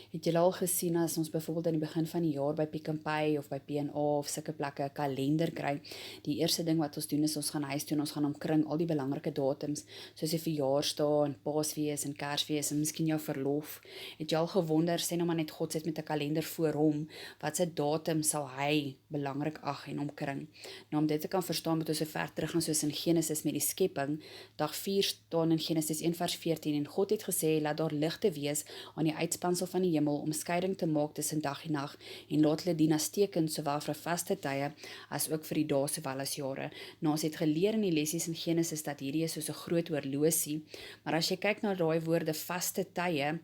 Het julle al gesien as ons byvoorbeeld aan die begin van die jaar by Pick n Pay of by P&A of sulke plekke 'n kalender kry, die eerste ding wat ons doen is ons gaan huis toe en ons gaan omkring al die belangrike datums, soos die verjaarsdae en Paasfees en Kersfees en miskien jou verlof. Het jy al gewonder, sê nou maar net God sit met 'n kalender voor hom, wat se datum sal hy belangrik ag en omkring? Nou om dit te kan verstaan, moet ons so ver teruggaan soos in Genesis met die skepping. Dag 4 staan in Genesis 1 vers 14 en God het gesê, laat daar ligte wees aan die uitspansel van die hemel om skeiding te maak tussen dag en nag en laat hulle dien as teken sowel vir vaste tye as ook vir die dae sowel as jare. Nou ons het geleer in die lessies in Genesis dat hierdie is soos 'n groot horlosie, maar as jy kyk na daai woorde vaste tye,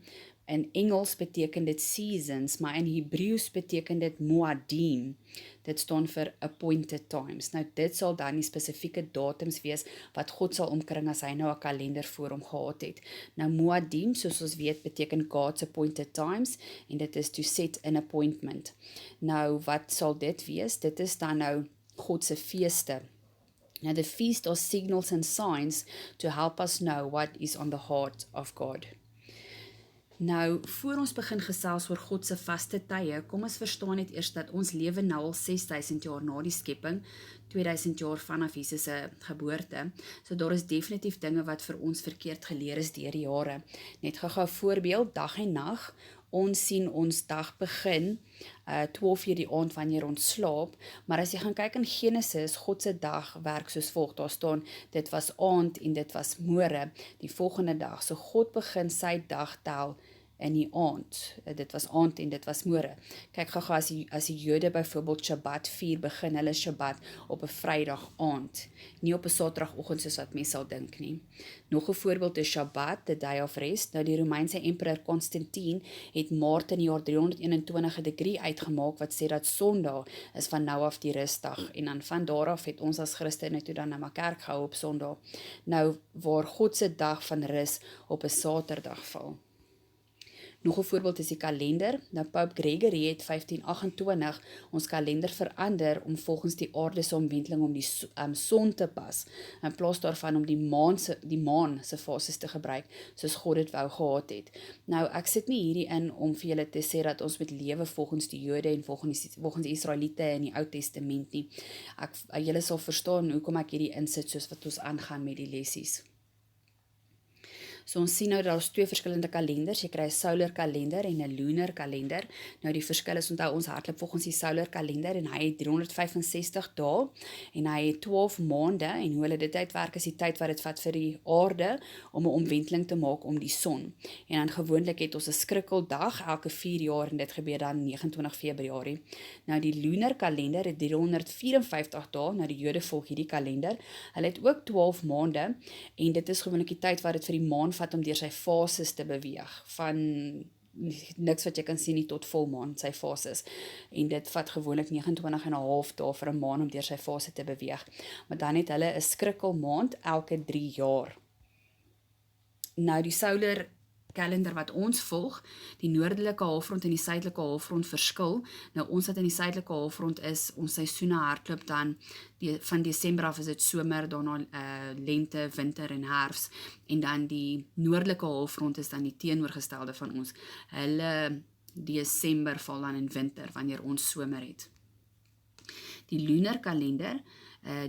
in Engels beteken dit seasons, maar in Hebreëus beteken dit moadim. Dit staan vir appointed times. Nou dit sal dan die spesifieke datums wees wat God sal omkring as hy nou 'n kalender voor hom gehad het. Nou moadim, soos ons weet, beteken God's appointed times en dit is to set an appointment. Nou wat sal dit wees? Dit is dan nou God se feeste. Now the feast are signals and signs to help us know what is on the heart of God. Nou, voor ons begin gesels oor God se vaste tye, kom ons verstaan net eers dat ons lewe nou al 6000 jaar na die skepping, 2000 jaar vanaf Jesus se geboorte. So daar is definitief dinge wat vir ons verkeerd geleer is deur die jare. Net gou-gou voorbeeld, dag en nag. Ons sien ons dag begin 12 uur die aand wanneer ons slaap, maar as jy gaan kyk in Genesis, God se dag werk soos volg. Daar staan, dit was aand en dit was môre, die volgende dag. So God begin sy dag tel in die aand. Dit was aand en dit was môre. Kyk gou-gou as die Jode byvoorbeeld Shabbat vier, begin hulle Shabbat op 'n Vrydag aand, nie op 'n Saterdagoggend soos wat mense sal dink nie. Nog 'n voorbeeld is Shabbat, the day of rest. Nou die Romeinse emperor Constantine het Maart in die jaar 321 'n dekret uitgemaak wat sê dat Sondag is van nou af die rusdag en dan van daar af het ons as Christene toe dan na maar kerk gehou op Sondag. Nou waar God se dag van rus op 'n Saterdag val. Nog 'n voorbeeld is die kalender. Nou Pope Gregory het 1528 ons kalender verander om volgens die aarde se omwenteling om die son te pas, in plaas daarvan om die maan se fases te gebruik, soos God dit wou gehad het. Nou ek sit nie hierdie in om vir julle te sê dat ons moet lewe volgens die Jode en volgens die Israeliete in die Ou Testament nie. Julle sal verstaan hoekom ek hierdie insit soos wat ons aangaan met die lessies. So ons sien nou dat daar's twee verskillende kalenders. Jy kry 'n solar kalender en 'n lunar kalender. Nou die verskil is, onthou ons hardloop volgens die solar kalender en hy het 365 dae en hy het 12 maande en hoe hulle dit uitwerk is die tyd wat dit vat vir die aarde om 'n omwenteling te maak om die son. En dan gewoonlik het ons 'n skrikkeldag elke 4 jaar en dit gebeur dan 29 Februarie. Nou die lunar kalender het 354 dae. Nou die Jode volg hierdie kalender. Hulle het ook 12 maande en dit is gewoonlik die tyd wat dit vir die maan vat om deur sy fases te beweeg, van niks wat jy kan sien nie tot volmaan, sy fases, en dit vat gewoonlik 29 en 'n half dae vir 'n maan om deur sy fase te beweeg, maar dan het hulle 'n skrikkelmaand elke 3 jaar. Nou die solar kalender wat ons volg, die noordelike halfrond en die suidelike halfrond verskil. Nou ons wat in die suidelike halfrond is, ons seisoene hardloop dan van Desember af is dit somer, daarna lente, winter en herfs, en dan die noordelike halfrond is dan die teenoorgestelde van ons. Hulle Desember val dan in winter wanneer ons somer het. Die lunar kalender,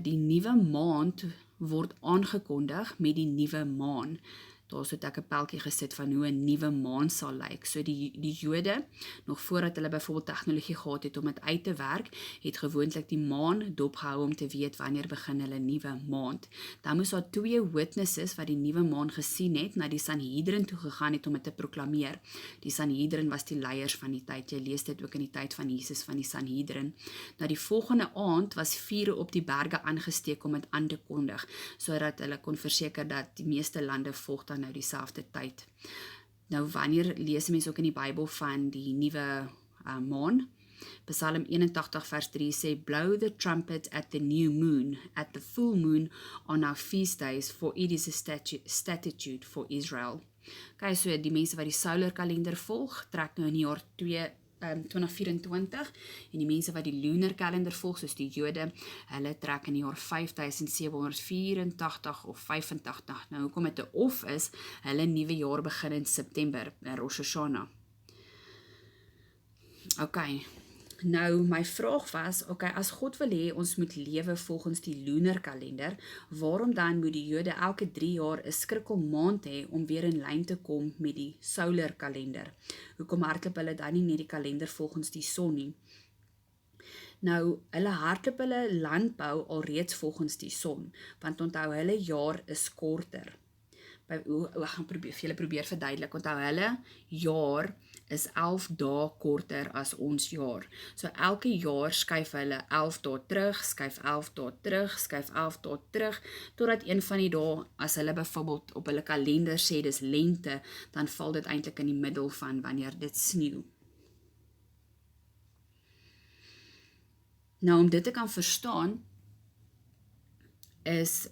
die nuwe maand word aangekondig met die nuwe maan. Daar het ek 'n pyltjie gesit van hoe 'n nuwe maan sal lyk. So die Jode, nog voordat hulle byvoorbeeld tegnologie gehad het om dit uit te werk, het gewoonlik die maan dopgehou om te weet wanneer begin hulle nuwe maand. Dan moes daar 2 witnesses wat die nuwe maan gesien het, na die Sanhedrin toe gegaan het om dit te proklameer. Die Sanhedrin was die leiers van die tyd. Jy lees dit ook in die tyd van Jesus van die Sanhedrin. Nou die volgende aand was vure op die berge aangesteek om dit aan te kondig, sodat hulle kon verseker dat die meeste lande volg dan nou dieselfde tyd. Nou wanneer lees mense ook in die Bybel van die nuwe maan? Psalm 81 vers 3 sê, blow the trumpet at the new moon, at the full moon on our feast days, for it is a statute for Israel. Okay, so die mense wat die solar kalender volg, trek nou in die jaar 2024, en die mense wat die lunar kalender volg, soos die Jode, hulle trek in die jaar 5784 of 85. Nou hoekom dit 'n of is, hulle nuwe jaar begin in September, Rosh Hashanah. Okay. Nou, my vraag was, okay, as God wil hê ons moet lewe volgens die lunar kalender, waarom dan moet die Jode elke 3 jaar 'n skrikkelmaand hê om weer in lyn te kom met die solar kalender? Hoekom hardloop hulle dan nie net die kalender volgens die son nie? Nou, hulle hardloop hulle landbou alreeds volgens die son, want onthou hulle jaar is korter. Ek gaan vir julle probeer verduidelik. Onthou hulle jaar is 11 dae korter as ons jaar. So elke jaar skuif hulle 11 dae terug, skuif 11 dae terug, skuif 11 dae terug, totdat een van die dae, as hulle byvoorbeeld op hulle kalender sê dis lente, dan val dit eintlik in die middel van wanneer dit sneeu. Nou om dit te kan verstaan, is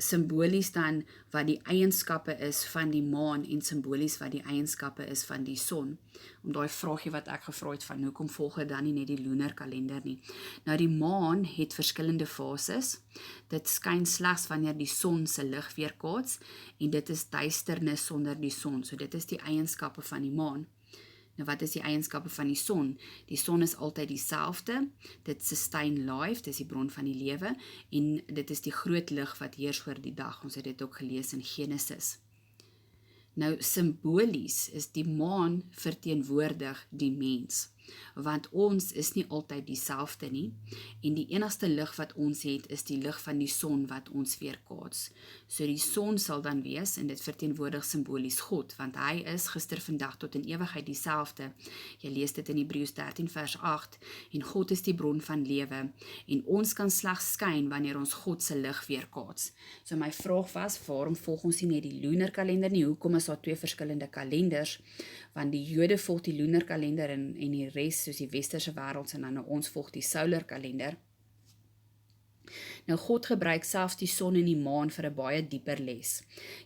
simbolies dan wat die eienskappe is van die maan en simbolies wat die eienskappe is van die son. Om daai vraagie wat ek gevra het van hoekom volg dit dan nie net die lunar kalender nie. Nou die maan het verskillende fases. Dit skyn slegs wanneer die son se lig weerkaats en dit is duisternis sonder die son. So dit is die eienskappe van die maan. Nou wat is die eienskappe van die son? Die son is altyd dieselfde, dit sustain life, dit is die bron van die lewe, en dit is die groot lig wat heers oor die dag, ons het dit ook gelees in Genesis. Nou simbolies is die maan verteenwoordig die mens, want ons is nie altyd dieselfde nie, en die enigste lig wat ons het is die lig van die son wat ons weerkaats. So die son sal dan wees, en dit verteenwoordig simbolies God, want hy is gister, vandag tot in ewigheid dieselfde. Jy lees dit in Hebreërs 13 vers 8, en God is die bron van lewe, en ons kan slegs skyn wanneer ons God se lig weerkaats. So my vraag was, waarom volg ons nie net die lunar kalender nie? Hoekom is daar 2 verskillende kalenders? Want die Jode volg die lunar kalender en die res, soos die westerse wêreld, en dan ons volg die solar kalender. Nou God gebruik selfs die son en die maan vir 'n baie dieper les.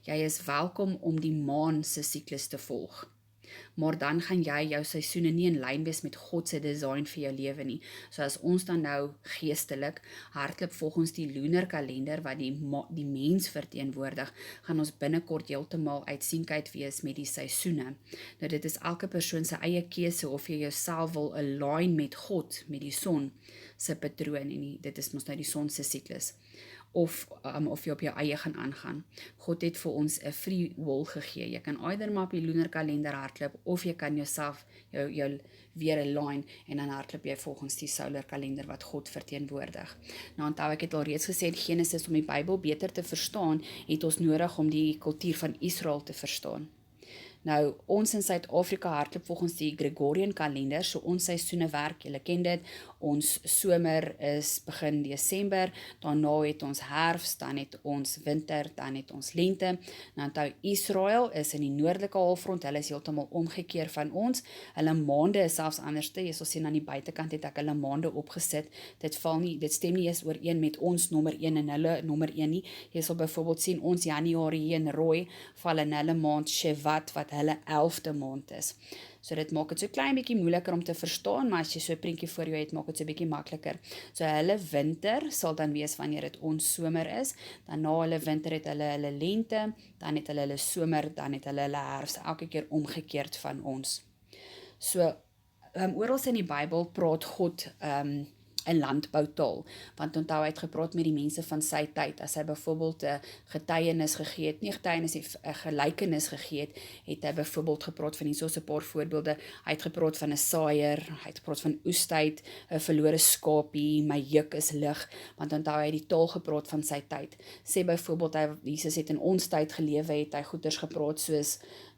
Jy is welkom om die maan se siklus te volg. Maar dan gaan jy jou seisoene nie in lyn wees met God se design vir jou lewe nie. So as ons dan nou geestelik hardloop volgens die lunar kalender wat die mens verteenwoordig, gaan ons binnekort heeltemal uitsienheid wees met die seisoene. Nou dit is elke persoon se eie keuse of jy jouself wil align met God, met die son se patroon, en dit is mos nou die son se siklus. Of jy op jou eie gaan aangaan. God het vir ons 'n free will gegee. Jy kan either maar op die lunar kalender hardloop, of jy kan jouself jou weer align, en dan hardloop jy volgens die solar kalender wat God verteenwoordig. Nou onthou, ek het al reeds gesê in Genesis, om die Bybel beter te verstaan, het ons nodig om die kultuur van Israel te verstaan. Nou, ons in Suid-Afrika hardloop volgens die Gregorian kalender, so ons seisoene werk, julle ken dit, ons somer is begin Desember, daarna het ons herfs, dan het ons winter, dan het ons lente. Nou onthou, Israel is in die noordelike halfrond, hulle is heeltemal omgekeer van ons, hulle maande is selfs anderste, jy sal sien aan die buitekant het ek hulle maande opgesit, dit stem nie eens ooreen met ons nommer 1 en hulle nommer 1 nie. Jy sal byvoorbeeld sien, ons Januarie hier in rooi, val in hulle maand Shevat, wat hulle 11de maand is. So dit maak dit so klein bietjie moeiliker om te verstaan, maar as jy so 'n prentjie voor jou het, maak dit so bietjie makliker. So hulle winter sal dan wees wanneer dit ons somer is, dan na hulle winter het hulle lente, dan het hulle somer, dan het hulle herfs, elke keer omgekeerd van ons. So oral in die Bybel praat God 'n landboutaal, want onthou, hy het gepraat met die mense van sy tyd. As hy byvoorbeeld 'n getuienis gegee het, nie getuienis, 'n gelykenis gegee het hy byvoorbeeld gepraat van hierso 'n paar voorbeelde. Hy het gepraat van 'n saaier, hy het gepraat van oestyd, 'n verlore skapie, my juk is lig, want onthou, hy het die taal gepraat van sy tyd. Sê byvoorbeeld, Jesus het in ons tyd gelewe, het hy goeders gepraat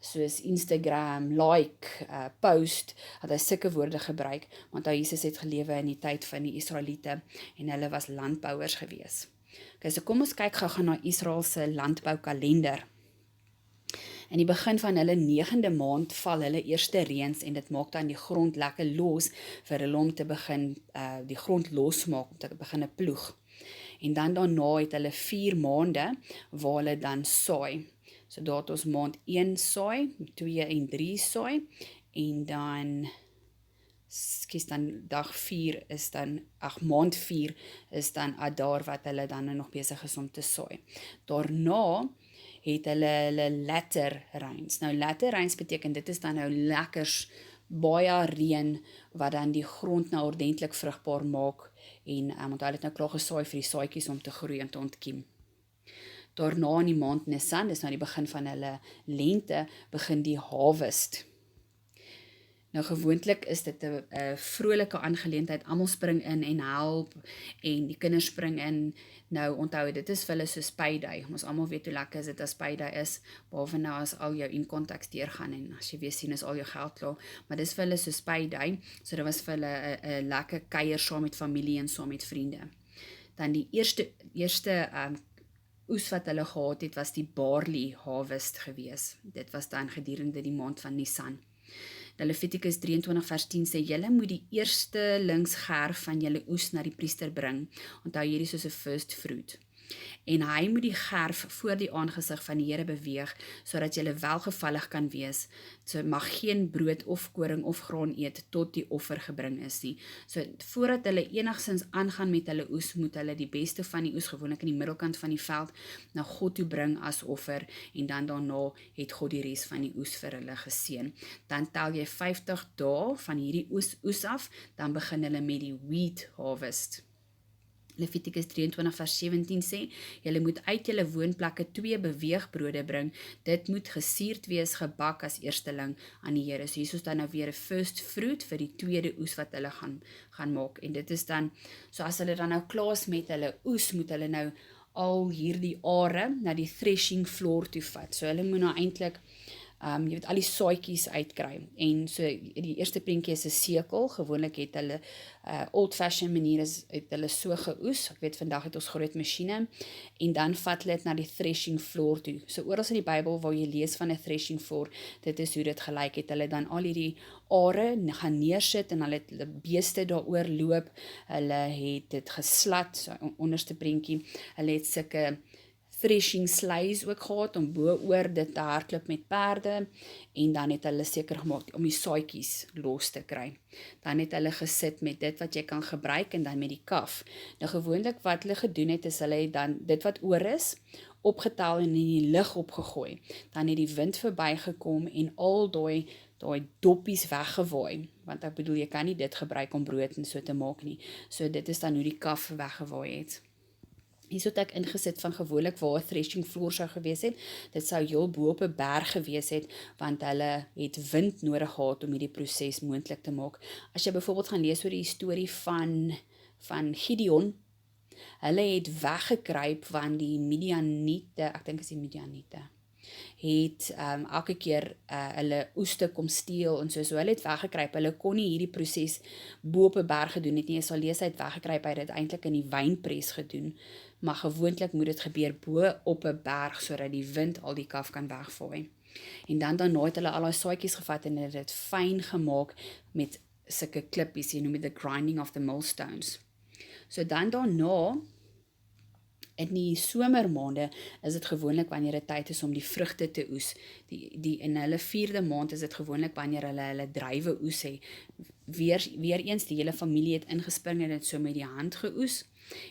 soos Instagram, like, post, het hy sulke woorde gebruik, want Jesus het gelewe in die tyd van die Israeliete, en hulle was landbouers gewees. Okay, so kom ons kyk gou na Israel se landboukalender. In die begin van hulle 9de maand val hulle eerste reëns, en dit maak dan die grond lekker los vir hulle om te begin die grond losmaak, om te begin ploeg. En dan daarna het hulle 4 maande waar hulle dan saai. So daar het ons maand 1 saai, 2 en 3 saai, en dan dag 4 is dan, maand 4 is dan Adar wat hulle dan nog besig is om te saai. Daarna het hulle latter rains. Nou latter rains beteken, dit is dan nou lekkers baie reën wat dan die grond nou ordentlik vrugbaar maak en onthou hulle het nou klaar gesaai vir die saadjies om te groei en te ontkiem. Daarna in die maand Nisan, dis nou die begin van hulle lente, begin die harvest. Nou gewoonlik is dit 'n vrolike aangeleentheid, almal spring in en help en die kinders spring in. Nou onthou dit is vir hulle soos payday. Ons almal weet hoe lekker is dit as payday is, behalwe nou as al jou incontacts deurgaan en as jy weer sien is al jou geld klaar, maar dis vir hulle soos payday. So dit was vir hulle 'n lekker kuier saam met familie en saam met vriende. Dan die eerste oes wat hulle gehad het was die barley harvest gewees. Dit was dan gedurende die maand van Nisan. Levitikus 23 vers 10 sê, julle moet die eerstelingsgerf van julle oes na die priester bring. Onthou hierdie soos 'n first fruit. En hy moet die gerf voor die aangesig van die Here beweeg, sodat julle welgevallig kan wees. So mag geen brood of koring of graan eet tot die offer gebring is nie. So voordat hulle enigsins aangaan met hulle oes, moet hulle die beste van die oes, gewoonlik in die middelkant van die veld, na God toe bring as offer, en dan daarna het God die res van die oes vir hulle geseën. Dan tel jy 50 dae van hierdie oes af, dan begin hulle met die wheat harvest. Levitikus 23 vers 17 sê, julle moet uit julle woonplekke 2 beweegbrode bring, dit moet gesuurd wees, gebak as eersteling aan die Here. So hier is dan nou weer 'n first fruit vir die tweede oes wat hulle gaan maak, en dit is dan, so as hulle dan nou klaar is met hulle oes, moet hulle nou al hierdie are na die threshing floor toe vat. So hulle moet nou eintlik jy weet al die saadjies uitkry, en so die eerste prentjie is 'n sekel, gewoonlik het hulle old fashioned manier het hulle so geoes, ek weet vandag het ons groot masjiene, en dan vat hulle dit na die threshing floor toe. So oral in die Bybel waar jy lees van 'n threshing floor, dit is hoe dit gelyk het, hulle dan al hierdie are gaan neersit, en hulle het hulle beeste daaroor loop, hulle het dit geslat, so onderste prentjie, hulle het sulke threshing sleighs ook gehad, om bo-oor dit te hardloop met perde, en dan het hulle seker gemaak om die saadjies los te kry. Dan het hulle gesit met dit wat jy kan gebruik, en dan met die kaf. Nou gewoonlik wat hulle gedoen het, is hulle het dan dit wat oor is, opgetel en in die lug opgegooi. Dan het die wind verbygekom en al daai doppies weggewaai, want ek bedoel, jy kan nie dit gebruik om brood en so te maak nie. So dit is dan hoe die kaf weggewaai het. Hier het ek ingesit van gewoonlik waar 'n threshing floor sou gewees het. Dit sou heel bo op 'n berg gewees het, want hulle het wind nodig gehad om hierdie proses moontlik te maak. As jy byvoorbeeld gaan lees oor die storie van Gideon, hulle het weggekruip want die Midianiete, ek dink is die Midianiete, het elke keer hulle oeste kom steel en so hulle het weggekruip. Hulle kon nie hierdie proses bo op 'n berg gedoen het nie. Jy sal lees hy het weggekruip, hy het dit eintlik in die wynpres gedoen, maar gewoonlik moet dit gebeur bo op 'n berg sodat die wind al die kaf kan wegvaai. En dan het hulle al daai saadjies gevat en het dit fyn gemaak met sulke klippies, jy noem dit the grinding of the millstones. So dan daarna in die somermaande is dit gewoonlik wanneer dit tyd is om die vrugte te oes. In hulle 4de maand is dit gewoonlik wanneer hulle druiwe oes het. Weer eens die hele familie het ingespring en dit so met die hand geoes,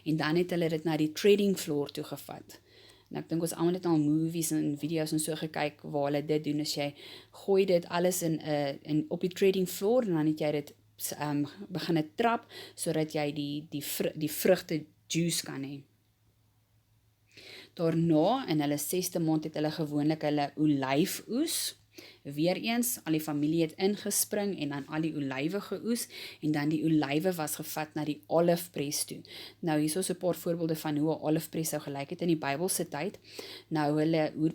en dan het hulle dit na die trading floor toe gevat. En ek dink ons almal het al movies en video's en so gekyk waar hulle dit doen, as jy gooi dit alles in op die trading floor, en dan het jy dit begin trap, sodat jy die vrugte juice kan hê. Daarna, in hulle 6de maand het hulle gewoonlik hulle olyfoes. Weereens, al die familie het ingespring en dan al die olywe geoes, en dan die olywe was gevat na die olifpres toe. Nou hier is 'n paar voorbeelde van hoe 'n olifpres sou gelyk het in die Bybelse tyd. Nou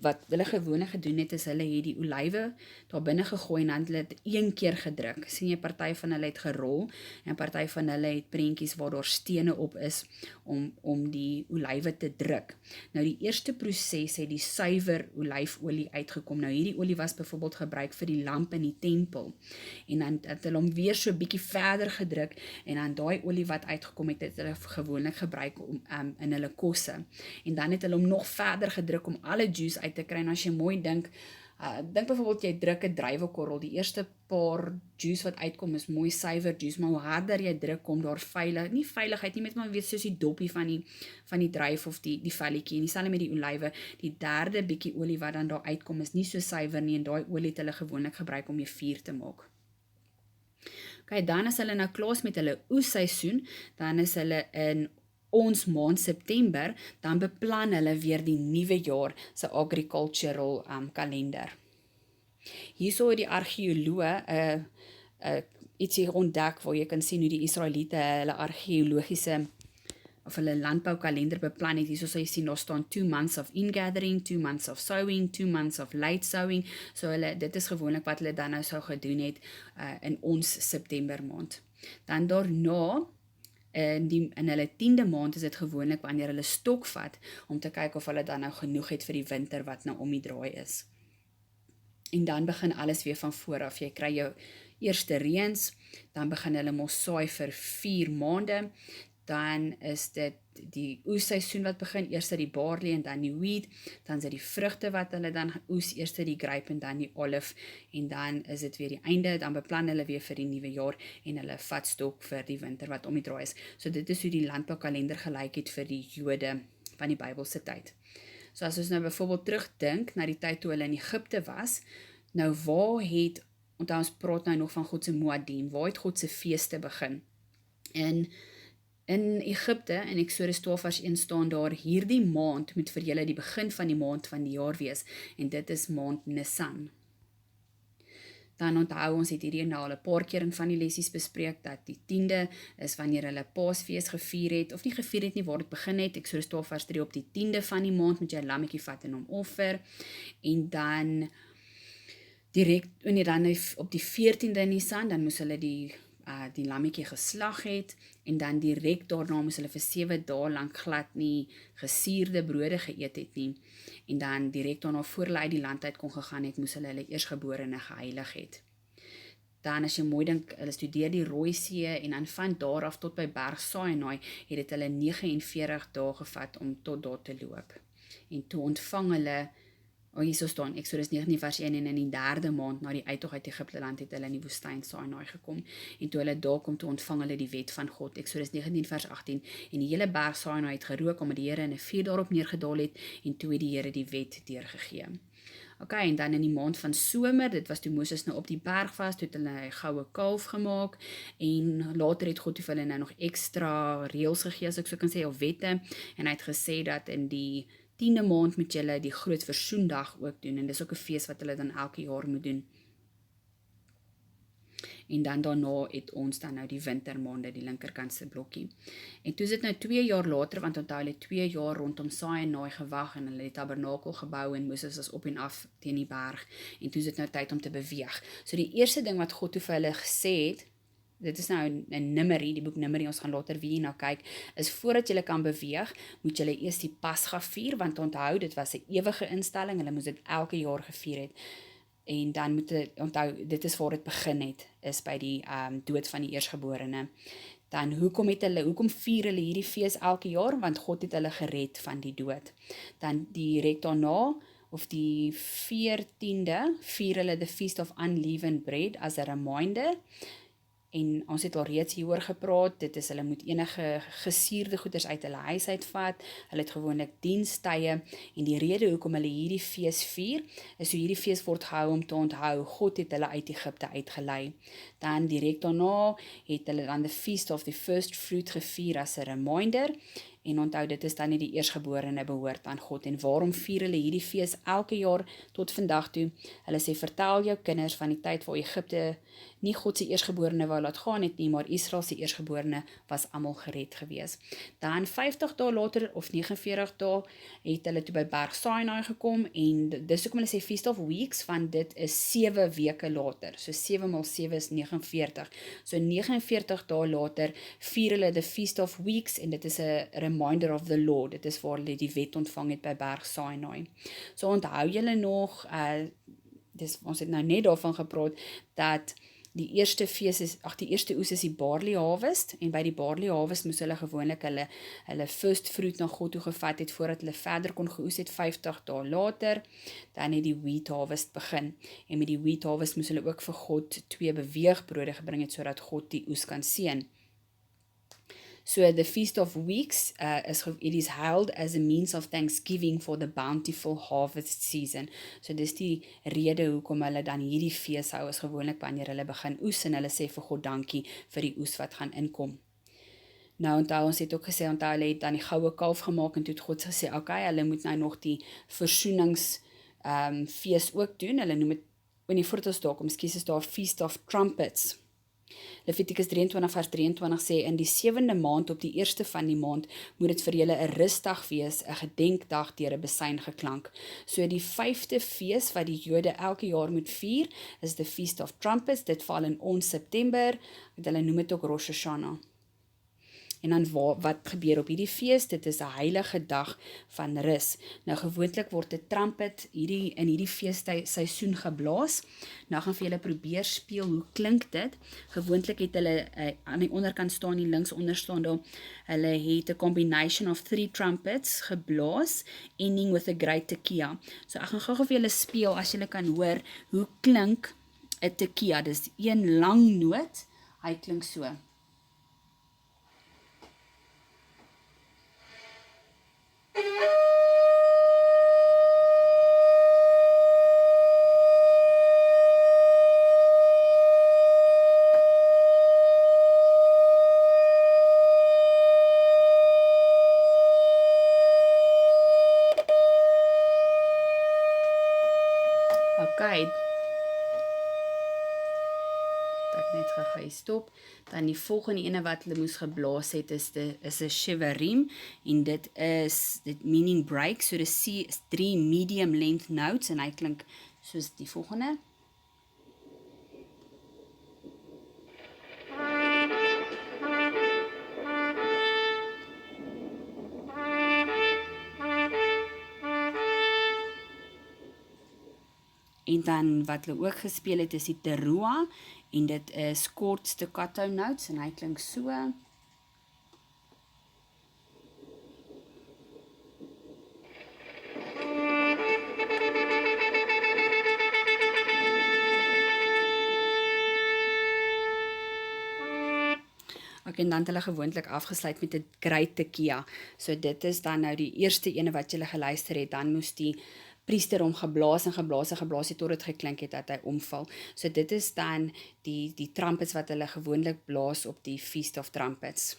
wat hulle gewoonlik gedoen het, is hulle het die olywe daar binne gegooi en dan het hulle dit een keer gedruk. Sien jy, party van hulle het gerol en party van hulle het prentjies waar daar stene op is om die olywe te druk. Nou die eerste proses het die suiwer olyfolie uitgekom. Nou hierdie olie was byvoorbeeld gebruik vir die lamp in die tempel, en dan het hulle hom weer so bietjie verder gedruk, en dan daai olie wat uitgekom het, het hulle gewoonlik gebruik in hulle kosse, en dan het hulle hom nog verder gedruk om alle juice uit te kry. En as jy mooi dink byvoorbeeld jy druk 'n druiwekorrel, die eerste paar juice wat uitkom is mooi suiwer juice, maar hoe harder jy druk, kom daar veiligheid nie met maar weet soos die doppie van die druif of die velletjie, en dieselfde met die olywe. Die derde bietjie olie wat dan daar uitkom is nie so suiwer nie, en daai olie het hulle gewoonlik gebruik om die vuur te maak. Okay, dan as hulle nou klaar is met hulle oesseisoen, dan is hulle in ons maand September, dan beplan hulle weer die nuwe jaar se agricultural kalender. Hierso het die argeoloë ietsie ontdek waar jy kan sien hoe die Israeliete hulle argeologiese of hulle landboukalender beplan het. Hierso sal jy sien daar staan 2 months of ingathering, 2 months of sowing, 2 months of late sowing. So dit is gewoonlik wat hulle dan nou sou gedoen het in ons September maand. Dan daarna in hulle 10de maand is dit gewoonlik wanneer hulle stok vat om te kyk of hulle dan nou genoeg het vir die winter wat nou om die draai is. En dan begin alles weer van voor af. Jy kry jou eerste reëns, dan begin hulle mos saai vir 4 maande. Dan is dit die oesseisoen wat begin, eers die barley en dan die wheat, dan is dit die vrugte wat hulle dan oes, eers die grape en dan die olive, en dan is dit weer die einde, dan beplan hulle weer vir die nuwe jaar, en hulle vat stok vir die winter wat om die draai is. So dit is hoe die landboukalender gelyk het vir die Jode van die Bybelse tyd. So as ons nou byvoorbeeld terugdink na die tyd toe hulle in Egipte was, nou waar het, want ons praat nou nog van God se Moedim, waar het God se feeste begin? In Egipte, in Exodus 12 vers 1 staan daar, hierdie maand moet vir julle die begin van die maand van die jaar wees, en dit is maand Nisan. Dan onthou ons het hierdie nou al 'n paar keer in van die lessies bespreek, dat die 10de is wanneer hulle Paasfees gevier het, of nie gevier het nie, waar dit begin het, Exodus 12 vers 3, op die 10de van die maand moet jy 'n lammetjie vat en hom offer, en dan op die 14de Nisan, dan moes hulle die lammetjie geslag het, en dan direk daarna moes hulle vir 7 dae lank glad nie gesuurde brode geëet het nie, en dan direk daarna voor hulle uit die land uit kon gegaan het, moes hulle eersgeborene geheilig het. Dan as jy mooi dink, hulle studeer die Rooi See, en dan van daar af tot by Berg Sainai, het dit hulle 49 dae gevat om tot daar te loop. En toe ontvang hulle, hierso staan, Exodus 19 vers 1, en in die 3de maand na die uittog uit Egipte land het hulle in die woestyn Sainai gekom, en toe hulle daar kom, toe ontvang hulle die wet van God, Exodus 19 vers 18, en die hele berg Sainai het gerook, omdat die Here in 'n vuur daarop neergedaal het, en toe het die Here die wet deurgegee. Okay, en dan in die maand van somer, dit was toe Moses nou op die berg was, toe het hulle 'n goue kalf gemaak, en later het God vir hulle nou nog ekstra reëls gegee, as ek so kan sê, of wette, en hy het gesê dat in die 10de maand moet julle die groot versoendag ook doen, en dis ook 'n fees wat hulle dan elke jaar moet doen. En dan daarna het ons dan nou die wintermaande, die linkerkant se blokkie. En toe is dit nou 2 jaar later, want onthou hulle 2 jaar rondom Sainai gewag, en hulle het die tabernakel gebou, en Moses was op en af teen die berg, en toe is dit nou tyd om te beweeg. So die eerste ding wat God toe vir hulle gesê het, dit is nou in Numeri, die boek Numeri, ons gaan later weer na kyk, is voordat jy kan beweeg, moet jy eers die Pasga vier, want onthou, dit was 'n ewige instelling, hulle moes dit elke jaar gevier het, en dan moet jy onthou, dit is waar dit begin het, is by die dood van die eersgeborene. Dan hoekom vier hulle hierdie fees elke jaar? Want God het hulle gered van die dood. Dan direk daarna, of die 14de, vier hulle the Feast of Unleavened Bread as a reminder, en ons het al reeds hieroor gepraat, dit is hulle moet enige gesuurde goeders uit hulle huis uitvat, hulle het gewoonlik dienstye, en die rede hoekom hulle hierdie fees vier, is hoe hierdie fees word gehou om te onthou, God het hulle uit Egipte uitgelei. Dan direk daarna het hulle dan the Feast of the First Fruit gevier as 'n reminder, en onthou, dit is dan nie die eersgeborene behoort aan God, en waarom vier hulle hierdie fees elke jaar tot vandag toe? Hulle sê, vertel jou kinders van die tyd waar Egipte nie God se eersgeborene wou laat gaan het nie, maar Israel se eersgeborene was almal gered gewees. Dan 50 dae later, of 49 dae, het hulle toe by Berg Sainai gekom, en dis hoekom hulle sê Feast of Weeks, want dit is 7 weke later, so 7 x 7 is 49, so 49 dae later vier hulle the Feast of Weeks, en dit is 'n reminder of the Lord, dit is waar hulle die wet ontvang het by Berg Sainai. So onthou julle nog, ons het nou net daarvan gepraat, dat die eerste fees is, die eerste oes is die barley harvest, en by die barley harvest moes hulle gewoonlik hulle first fruit na God toe gevat het, voordat hulle verder kon geoes het, 50 dae later, dan het die wheat harvest begin, en met die wheat harvest moes hulle ook vir God 2 beweegbrode gebring het, sodat God die oes kan seën. So the Feast of Weeks, it is held as a means of thanksgiving for the bountiful harvest season. So dis die rede hoekom hulle dan hierdie fees hou, is gewoonlik wanneer hulle begin oes en hulle sê vir God dankie vir die oes wat gaan inkom. Nou onthou, ons het ook gesê, onthou hulle het dan die goue kalf gemaak en toe het God gesê, okay, hulle moet nou nog die versoenings fees ook doen. Hulle noem het, voordat ons daar kom, is daar Feast of Trumpets. Levitikus 23 vers 23 sê, in die 7de maand op die 1ste van die maand moet dit vir julle 'n rusdag wees, 'n gedenkdag deur 'n besyn geklank. So die 5de fees wat die Jode elke jaar moet vier, is the Feast of Trumpets. Dit val in ons September. Hulle noem dit ook Rosh Hashanah. En dan wat gebeur op hierdie fees? Dit is 'n heilige dag van rus. Nou gewoonlik word 'n trumpet in hierdie feesseisoen geblaas. Nou gaan vir julle probeer speel, hoe klink dit? Gewoonlik het hulle aan die onderkant staan, die links onder staan daar, hulle het 'n combination of 3 trumpets geblaas, ending with a great tekiah. So ek gaan gou vir julle speel, as julle kan hoor, hoe klink 'n tekiah? Dis een lang noot, hy klink so. Okay, ek net gou stop. Dan die volgende ene wat hulle moes geblaas het is 'n shivarim, en dit meaning break, so dis 3 medium length notes en hy klink soos die volgende. En dan wat hulle ook gespeel het is die teruah, en dit is kort staccato notes en hy klink so. Okay, en dan het hulle gewoonlik afgesluit met 'n great tekiah. So dit is dan nou die eerste ene wat julle geluister het, dan moes die priester hom geblaas en geblaas en geblaas het tot dit geklink het dat hy omval. So dit is dan die trumpets wat hulle gewoonlik blaas op die Feast of Trumpets.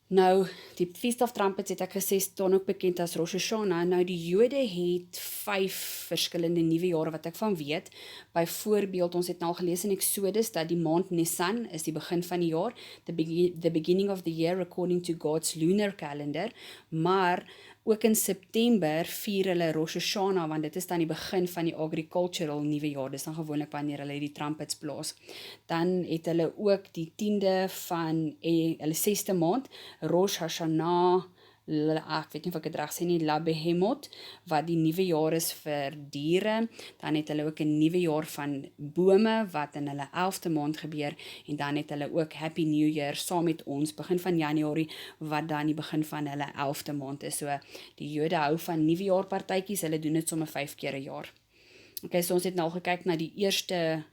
Nou, die Feast of Trumpets het ek gesê staan ook bekend as Rosh Hashanah. Nou die Jode het 5 verskillende nuwe jare wat ek van weet. Byvoorbeeld, ons het nou al gelees in Exodus dat die maand Nisan is die begin van die jaar, the beginning of the year according to God's lunar calendar, maar ook in September vier hulle Rosh Hashanah, want dit is dan die begin van die agricultural nuwe jaar. Dis dan gewoonlik wanneer hulle die trumpets blaas. Dan het hulle ook die 10de van hulle 6ste maand, Rosh Hashanah, ek weet nie of ek dit reg sê nie, La Behemoth, wat die nuwe jaar is vir diere. Dan het hulle ook 'n nuwe jaar van bome wat in hulle 11de maand gebeur, en dan het hulle ook Happy New Year saam met ons begin van Januarie, wat dan die begin van hulle 11de maand is. So die Jode hou van nuwe jaar partytjies, hulle doen dit sommer 5 keer 'n jaar. Okay, so ons het nou gekyk na die eerste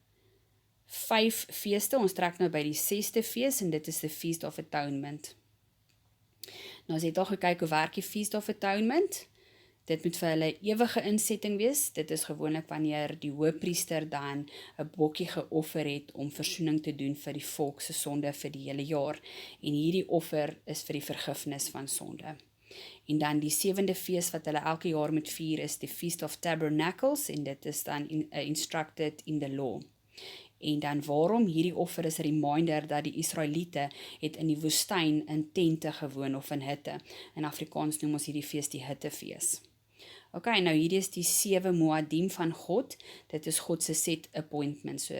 5 feeste. Ons trek nou by die 6ste fees, en dit is the Feast of Atonement. Nou, as jy al gekyk hoe werk die Feast of Atonement, dit moet vir hulle ewige insetting wees. Dit is gewoonlik wanneer die hoëpriester dan 'n bokkie geoffer het om versoening te doen vir die volk se sonde vir die hele jaar. En hierdie offer is vir die vergifnis van sonde. En dan die 7de fees wat hulle elke jaar moet vier is die Feast of Tabernacles, en dit is dan instructed in the law. En dan waarom hierdie offer is 'n reminder dat die Israeliete het in die woestyn in tente gewoon of in hutte. In Afrikaans noem ons hierdie fees die hittefees. Okay, nou hierdie is die 7 Moadim van God. Dit is God se set appointments. So,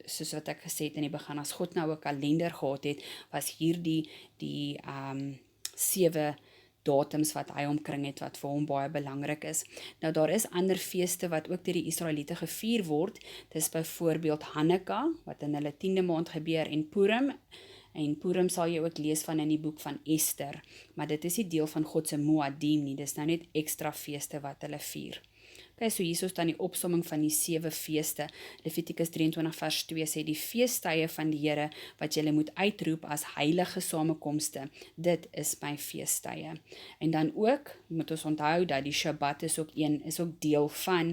soos wat ek gesê het in die begin, as God nou 'n kalender gehad het, was hierdie die 7 datums wat hy omkring het, wat vir hom baie belangrik is. Nou daar is ander feeste wat ook deur die Israeliete gevier word. Dis byvoorbeeld Hanukkah, wat in hulle 10de maand gebeur, en Purim. En Purim sal jy ook lees van in die boek van Ester, maar dit is nie deel van God se Moadim nie, dis nou net ekstra feeste wat hulle vier. Okay, so hier is dan die opsomming van die 7 feeste. Levitikus 23 vers 2 sê die feesttye van die Here wat julle moet uitroep as heilige samekomste. Dit is my feesttye. En dan ook moet ons onthou dat die Shabbat is ook deel van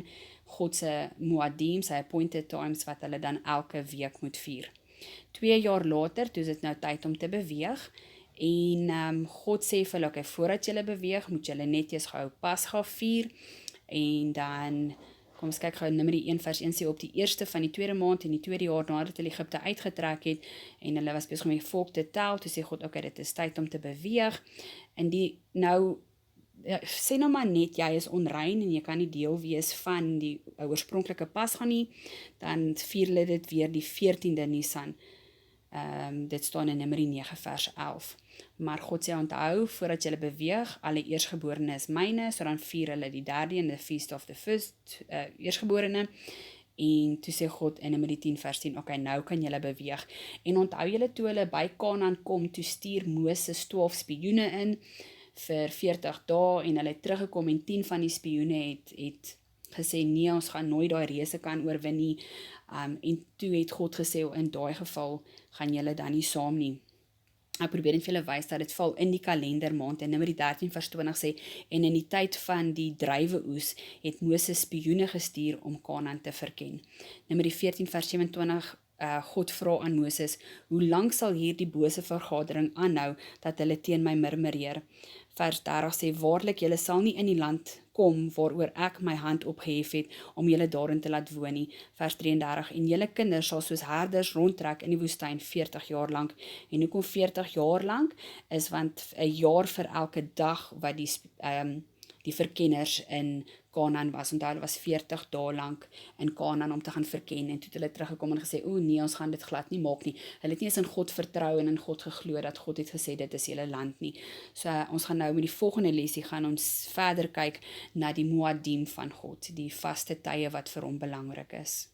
God se Moadim, sy appointed times wat hulle dan elke week moet vier. 2 jaar later, toe is dit nou tyd om te beweeg. En God sê vir hulle, okay, voordat julle beweeg, moet julle net eers gou Pasga vier. En dan, kom ons kyk gou Numeri 1 vers 1 sê op die eerste van die tweede maand in die tweede jaar nadat hulle Egipte uitgetrek het en hulle was besig om die volk te tel, toe sê God, okay, dit is tyd om te beweeg. En sê nou maar net, jy is onrein en jy kan nie deel wees van die oorspronklike Pasga nie, dan vier hulle dit weer die 14de Nisan. Dit staan in Numeri 9 vers 11. Maar God sê onthou, voordat julle beweeg, alle eersgeborene is myne, so dan vier hulle die derde en the feast of the first eersgeborene. En toe sê God in Numeri 10 vers 10, okay, nou kan julle beweeg. En onthou julle toe hulle by Kanaan kom, toe stuur Moses 12 spioene in vir 40 dae en hulle het teruggekom en 10 van die spioene het gesê, nee, ons gaan nooit daai reëse kan oorwin nie. En toe het God gesê, in daai geval gaan julle dan nie saam nie. Ek probeer net vir julle wys dat dit val in die kalendermaand en Numeri 13 vers 20 sê, en in die tyd van die druiweoes het Moses spioene gestuur om Kanaan te verken. Numeri 14 vers 27, God vra aan Moses, hoe lank sal hierdie bose vergadering aanhou, dat hulle teen my murmureer? Vers 30 sê, waarlik, julle sal nie in die land kom, waaroor ek my hand opgehef het, om julle daarin te laat woon nie. Vers 33, en julle kinders sal soos herders rondtrek in die woestyn 40 jaar lank. En hoekom 40 jaar lank? Is want 'n jaar vir elke dag wat die verkenners in Kanaan was, en hulle was 40 dae lank in Kanaan om te gaan verken, en toe het hulle teruggekom en gesê, nee, ons gaan dit glad nie maak nie. Hulle het nie eens in God vertrou en in God geglo dat God het gesê, dit is julle land nie. So ons gaan nou met die volgende lesie gaan ons verder kyk na die Moadim van God, die vaste tye wat vir hom belangrik is.